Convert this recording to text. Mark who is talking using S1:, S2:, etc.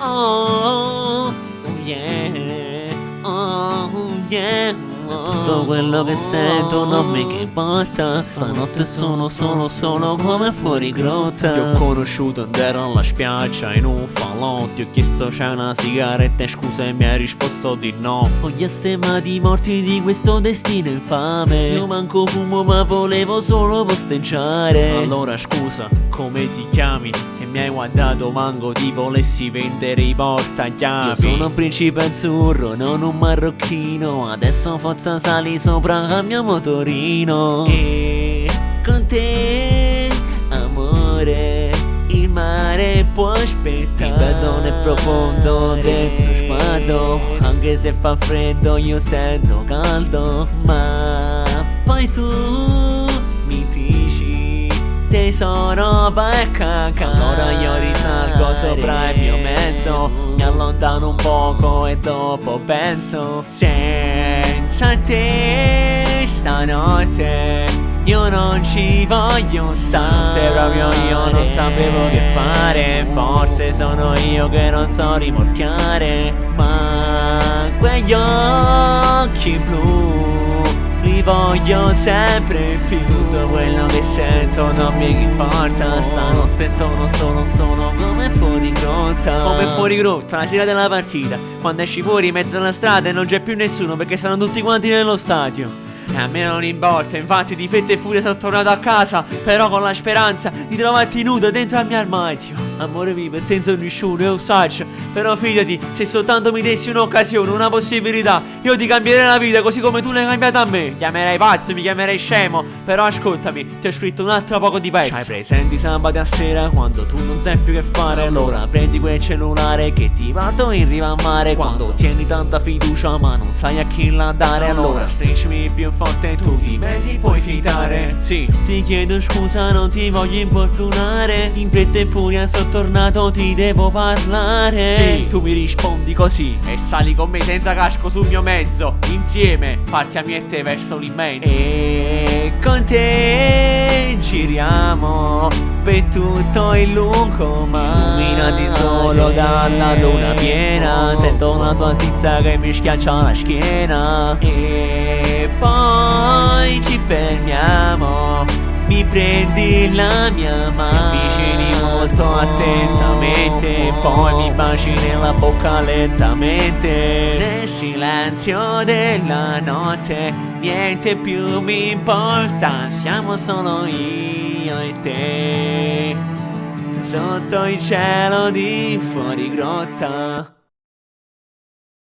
S1: Oh, yeah, oh, yeah. Tutto quello che sento non mi che importa. Stanotte sono solo come fuori grotta. Ti ho conosciuto ed ero alla spiaggia in un falò. Ti ho chiesto c'è una sigaretta e scusa e mi hai risposto di no. Ho gli astemati morti di questo destino infame. Io manco fumo ma volevo solo posteggiare. Allora scusa, come ti chiami? E mi hai guardato manco ti volessi vendere i portachiavi. Io sono un principe azzurro, non un marocchino. Adesso forza sali sopra al mio motorino. E con te, amore, il mare può aspettare. Il bidone è profondo dentro sguardo. Anche se fa freddo io sento caldo. Ma poi tu mi dici tesoro vai a cacare. Allora io risalgo sopra il mio mezzo, mi allontano un poco e dopo penso senza te stanotte io non ci voglio stare. Proprio io non sapevo che fare. Forse sono io che non so rimorchiare. Ma quegli occhi blu li voglio sempre più. Tutto quello che sento non mi importa. Stanotte sono come fuori grotta. Come fuori grotta la sera della partita, quando esci fuori in mezzo alla strada e non c'è più nessuno perché saranno tutti quanti nello stadio. E a me non importa, infatti di fretta e furia sono tornato a casa, però con la speranza di trovarti nudo dentro al mio armadio. Amore mio, per te sono nessuno, io saggio. Però fidati, se soltanto mi dessi un'occasione, una possibilità, io ti cambierei la vita così come tu l'hai cambiata a me. Mi chiamerai pazzo, mi chiamerai scemo, però ascoltami, ti ho scritto un altro poco di pezzi. C'hai presenti sabato a sera quando tu non sai più che fare? Allora prendi quel cellulare che ti porto in riva a mare. Quando tieni tanta fiducia ma non sai a chi la dare, allora stringimi più forte, tu di me ti puoi fidare. Sì, ti chiedo scusa, non ti voglio importunare. In fretta e furia sono tornato, ti devo parlare. Sì, tu mi rispondi così e sali con me senza casco sul mio mezzo. Insieme partiamo io e te verso l'immenso. E con te giriamo per tutto il lungo mare, illuminati solo dalla luna piena. Sento una tua tizza che mi schiaccia la schiena. E poi ci fermiamo, mi prendi la mia mano, ti avvicini molto attentamente, poi mi baci nella bocca lentamente. Nel silenzio della notte niente più mi importa, siamo solo io e te sotto il cielo di fuori grotta.